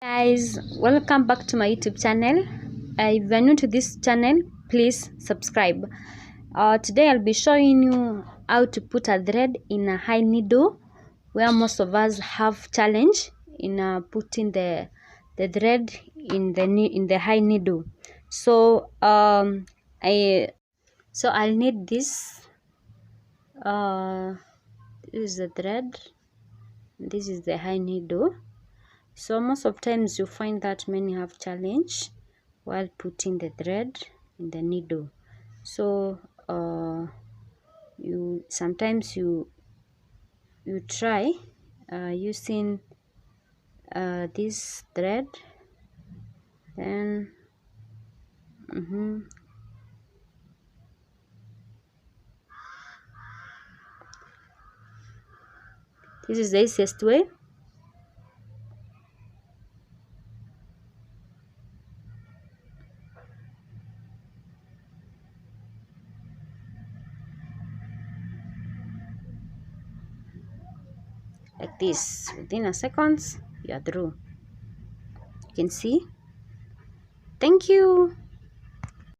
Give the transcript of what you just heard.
Guys, welcome back to my YouTube channel. If you're new to this channel, please subscribe. Today I'll be showing you how to put a thread in a high needle, where most of us have challenge in putting the thread in the high needle. So I'll need this. This is the thread. This is the high needle. So most of times you find that many have challenge while putting the thread in the needle. So you sometimes you try using this thread, then this is the easiest way. Like this, within a second you are through. You can see. Thank you.